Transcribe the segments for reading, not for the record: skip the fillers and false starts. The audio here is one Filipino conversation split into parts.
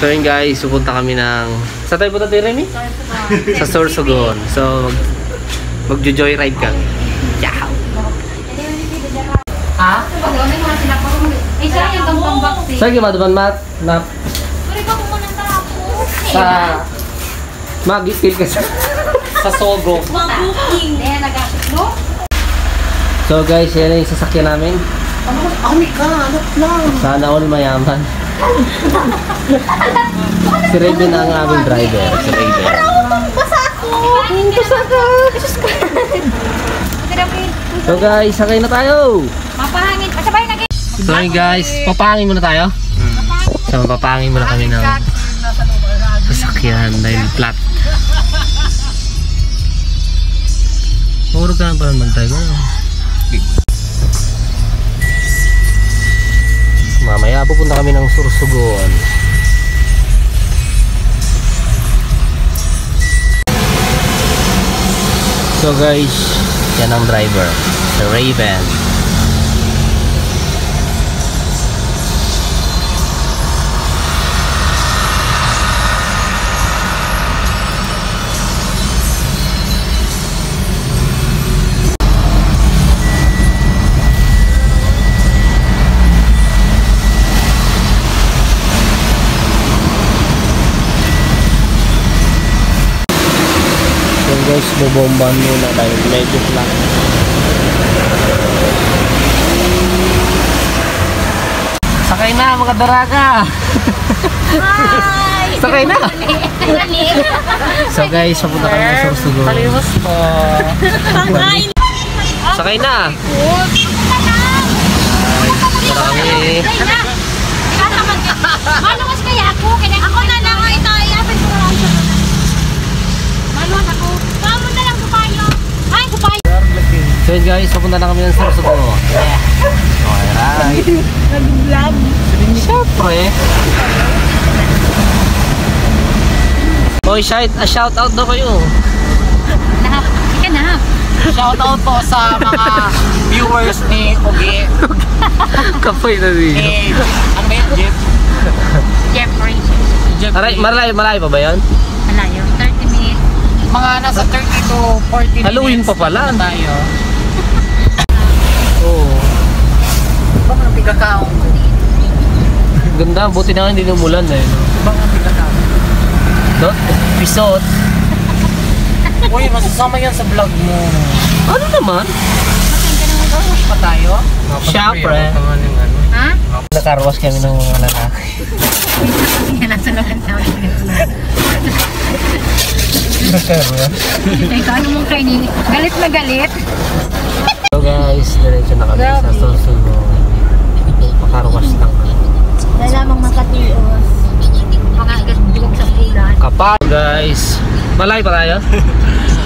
So yun guys, pupunta kami ng... Saan tayo punta tayo, Remy? Sa Sorsogon. So, magjo-joyride kami. Ciao! Ha? Saan yung maduman, Matt? Sa... Mag-itil ka sa Sogo. So guys, yan yung sasakyan namin. Sana all mayaman. Si Raven ang aming driver. Si Raven. Basa ako! So guys, sakay na tayo! Mapahangin. Sabay na guys! So guys, papahangin muna tayo. So papahangin muna kami ng sasakyan dahil flat. Puro ka lang pala mag-drive. Mamaya pupunta kami ng Sorsogon. So guys, yan ang driver, si Raven. Guys, bubomban muna dahil medyo flat. Sakay na mga daraga. Hi! Sakay na. So guys, papunta kami ng Sorsogon. Paliwas po. Pangkain. Sakay na. Para kami. Maluwas kaya ako. Ako na lang. Ito, iapin ko lang. Maluwas ako. Vamos na lang Dupayo. Ay, Dupayo. So yun guys, papunta na kami ng Sorsogon. Okay, right. Nag-vlog. Siyempre. Boy, shout out daw kayo. Nahap. Ika nahap. Shoutout po sa mga viewers ni Ogie. Kapoy na din. Ano ba yun, Jeff? Jeffrey. Aray, malayo pa ba yun? Malayo. 30 minutes. Mga nasa 30 to 40 minutes. Halloween pa pala. na tayo. Oo. Bang ang pigkakaong? Ganda, buti na nga hindi numulan eh. Bang ang pigkakaong? Not episode. Uy, masasama yan sa vlog mo. Ano naman? Wash pa tayo? Siyempre. Ha? Nakarwas kami ng mga lalaki. Yan ang salaman sa akin. Nakarwas? Ikaw, ano mong kainin? Galit na galit. So guys, diretso na kami sa Sorsogon. Pakarwas lang. Wala lamang makatios. Mga agad-duwag sa pulan. Kapal guys. Malay pa tayo?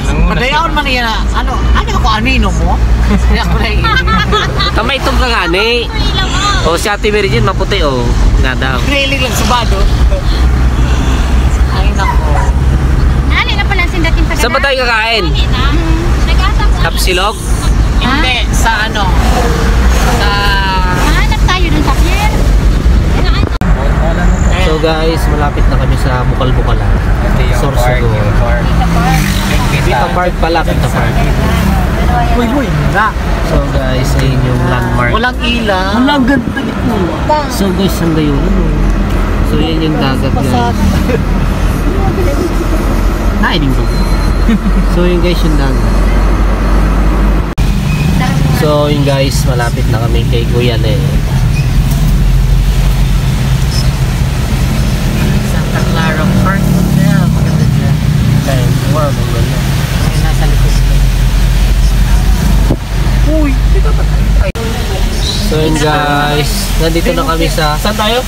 Madayaon man yan. Ano ako anino mo? Hindi ako na Kamay itong kangani. O si Ate Mary Jane, maputi o. Nga daw. Really lang subado. Ay nako. Ano na pala sindatin sa Saan ba tayo kakain? Kapsilog? Hindi, sa ano? Sa... Hanap tayo dun sa pier. So guys, malapit na kami sa Bukal-Bukalan. Sorsogon. Vita Park pala, Vita Park. Uy, nga. So guys, ayun yung landmark. Walang ilaw. Walang ganda ito. So guys, saan yun? So yan yung dagat guys. Naining ko. So yun guys, yung dagat. So yun guys, malapit na kami kay Kuya Le. Santa Clara Park. Yeah, maganda dyan. Kaya warm ang ganda. Ay, nasa likod ko. Uy, dito ba tayo? So yun guys, nandito na kami sa... Saan tayo?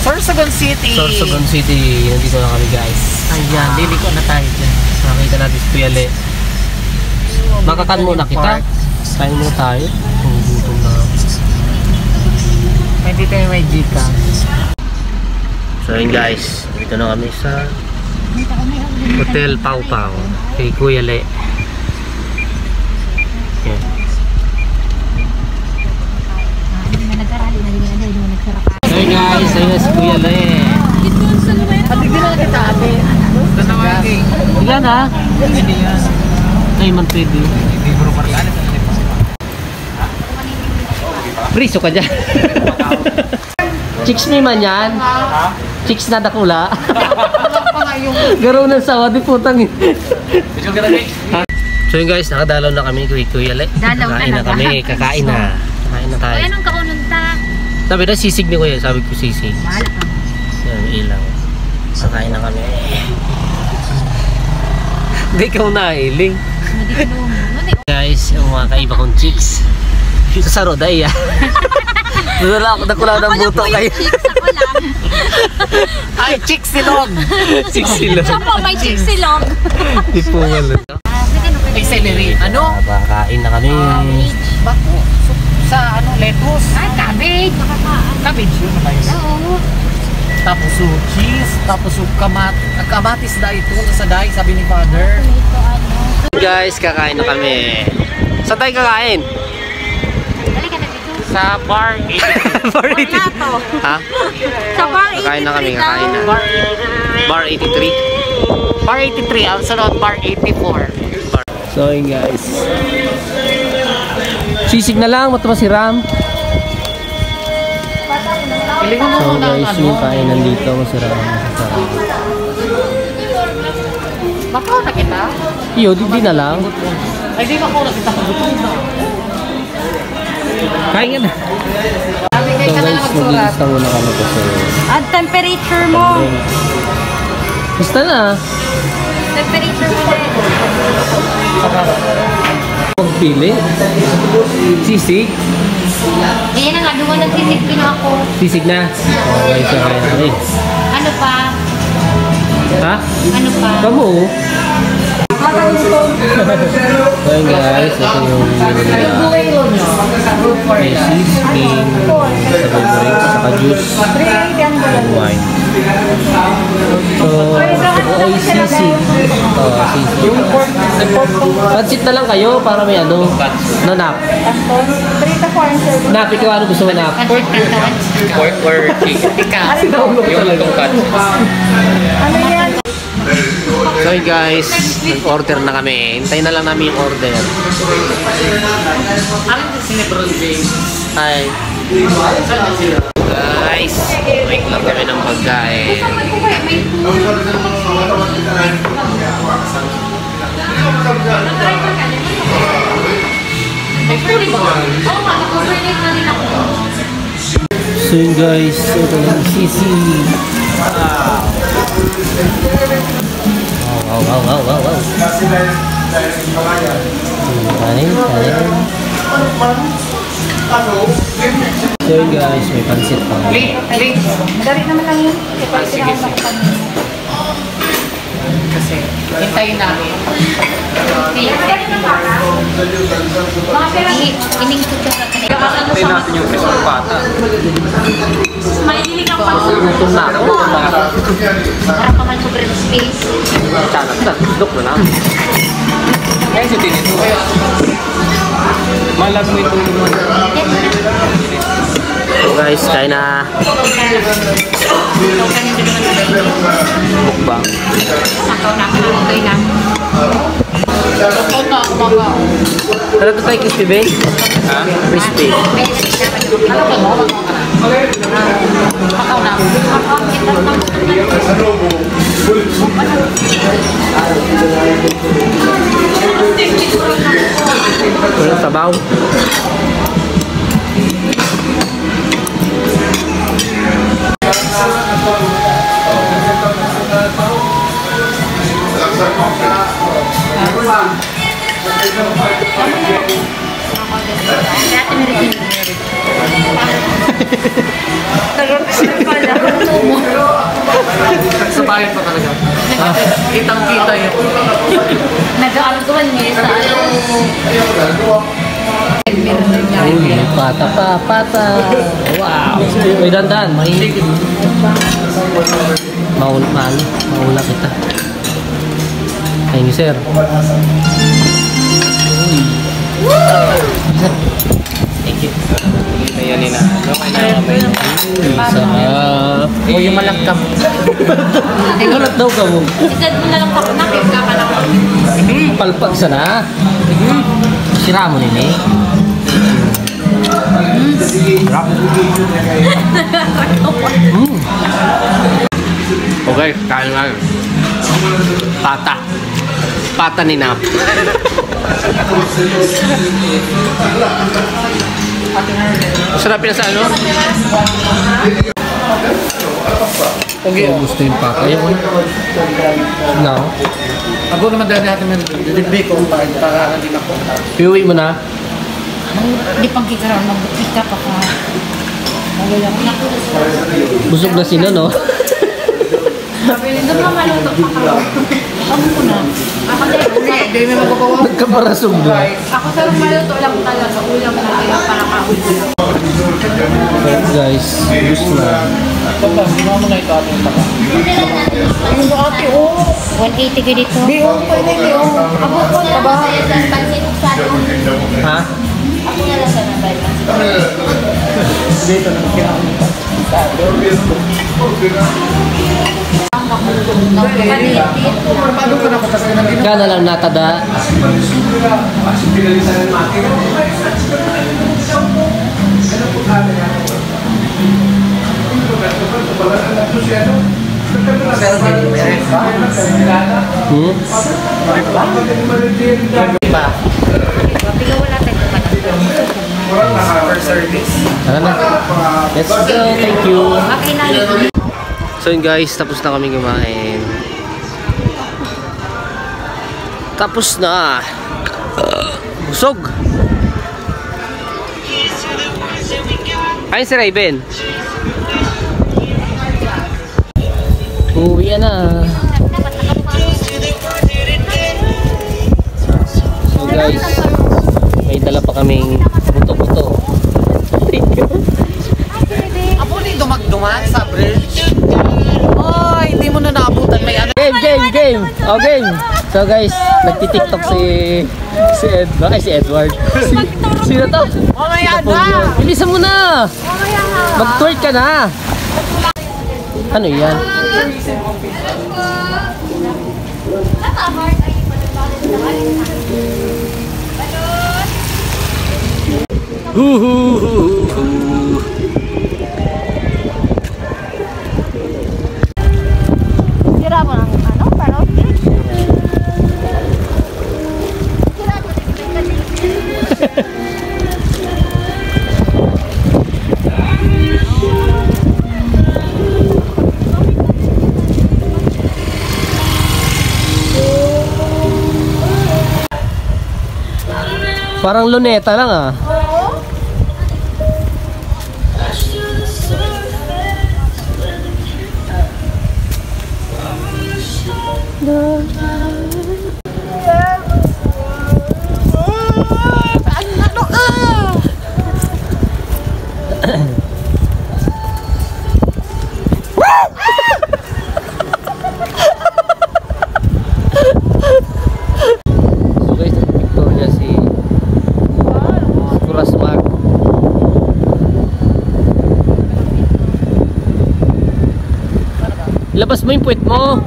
Sorsogon City. Sorsogon City. Nandito na kami guys. Ayan, liliko na tayo dyan. Nakita natin si Kuya Le. Makakan muna kita. Kain muna tayo. Kung gutom na. May dito yung may Gcash. So yun guys, dito na kami sa Hotel Pau Pau kay Kuya Le. Yan. So yun guys, ayun na si Kuya Le. Hindi na kita ate. Dalawa kay. Ilan ha? Hindi yan. Ay, man pwede. Hindi bro markaan. Priso ka dyan. Chicks ni man yan. Chicks na dakula. Garo ng sawa, di putang eh. So yun guys, nakadalaw na kami kuya Le. Kakain na kami, kakain na. Kakain na tayo. Kaya nung kaununta. Sabi na sisig ni kuya, sabi ko sisig. Mahal ka. Yan, ilang. Kakain na kami. Hindi ka nailing. Guys, yung mga kaiba kong chicks. Sa saro, dahil yan. Nakula ng buto kayo. Ako lang. Ay, chicks silog. Chicks silog. Siya po, may chicks silog. Di po malo. May celery. Ano? Kain na kami. Bako. Sa ano, lettuce. Ay, cabbage. Cabbage yun na yun. Oo. Tapos cheese. Tapos kamatis da ito. Sa dahi, sabi ni father. Ito ano. Guys, kakain na kami. Saan tayo kakain? Dali ka na dito. Sa bar 83. Bar 83. Wala to. Ha? Sa bar 83 Kakain na kami, daw. kakain na. Bar 83. Bar 83. Ang sunod, bar 84. So yun guys. Sisig na lang, mata masiram. Pilingan mo So muna ang guys, ano. yung kainan dito, masiram. Baka na kita? Iyo, di na lang. Ay, di ba ko na kita pagbutuin na? Kain ka na. Sabi So kay ka na guys, lang magsurat. mag-iista muna kami kasi. At temperature mo. Basta na. Temperature mo din. Pagpili. Sisig. Ayan na nga, duwa nagsisig na ako. Sisig na. Okay, so kaya kami. Ano pa? Ha? Ano pa? Kamu? So yun guys, ito yung may sisig, sabay-sabay, saka juice, and wine. So, ay sisig. Sisig. Pansit na lang kayo para may ano, nanap. Nap, ikaw ano gusto mo nap? Pancit canton. Pork or chicken? Ika. Yung tungkat. So hey guys, nag-order na kami. Hintayin na lang namin yung order. Ano yung sinibron James? Hi. Guys, wait lang kami ng pagkain. Oo nga, overnight na rin ako. So yun guys, ito lang sisi. Wow. Kanin. So yun guys, may pansit pa. Late. Dari naman lang yun. Sige. Kasi, hintayin namin. Iningkot ka sa kanila. Hintayin natin yung presong pata. May dinig ang pansin. Gutom na ako. Para pa man sobrang space. Chanat na, dok na namin. Kaya si Tinito. Malag mo ito naman. So guys, kain na. Mukbang. Sakaw na ako. Okay na. Ito na ako mga. Tara to tayo crispy bake? Ha? Crispy. Ano ba mo? Pakaw na ako. Walang sabaw. Sa bayan pa talaga. Kitang-kita yun. Nag-aaral ko man niya sa Uy, pata. Wow. Uy, dandan. Mainit. Maula kita. Thank you, sir. Uy. Thank you. Ayan na. Ano kayo na kamay? Sarap. O yung malagkam. Tingurot daw ka mo. Isan mo na lang ako na, kaya ka lang. Palpag sana. Sira mo nini. Okay, kain nga. Pata. Pata ni Nap. Masarap yan sa ano? Okay, Gusto yung pata. Ayun. No. ako naman dahil natin ng dilibre ko para hindi ako. Piuwi mo na. Hindi pang kikaroon, mag-bukit ka pa ka. Magalang na. Busog na sila, no? Doon mo maluto pa ka. Ako ko na. Ako na Hindi may magpapawag. Nagkaparasog na. Ako sa maluto lang talaga. Ulam na kaya para kaulam. But guys, gusto na. Papa, ginawa mo na ito ating paka. Yung ba ate, oh. 180 ka dito. Di, oh, pwede ni, oh. Ako ko na ba? Ha? Ako na lang sa nabay. Dito, kinakamit. Paano ka na patas ka na din? Kana lang natada. Diba? Pero wala tayo pa. For service. Tara na. Let's go. Thank you. Okay na yun. So yun guys, tapos na kami kumain. Tapos na. Busog. Ayun si Raven. Uwi na. So guys, may dala pa kaming buto-buto. Thank you. Apo ni dumag-duman sa bridge. Ay, hindi mo na naabutan. May ano. Game. Oh, game. So guys, nagti-TikTok si Edward. Sino to? Mamaya na! Bilisan mo na. Mag-twerk ka na. Ano yan? Sira mo ng ano? Parang Parang luneta lang ah. So guys, Victoria si Kurasmag. Labas mo yung puwet mo.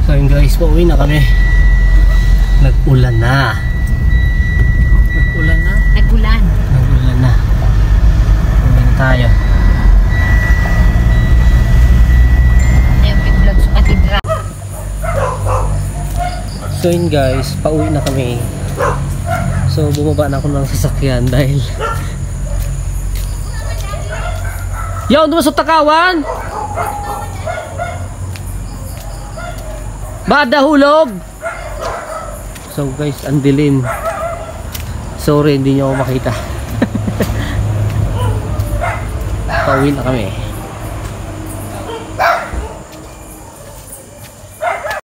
So yun guys, pauwi na kami. Nag-ulan na. Ulan na. nagulan. Nag-ulan na. Pauwi na tayo. Ayun, may vlog sa katidra. So yun guys, pauwi na kami. So bumaba na ako ng sasakyan dahil Yo, doon sa Takawan! Bada hulog! So guys, ang dilim. Sorry, hindi nyo ako makita. Pauwi na kami.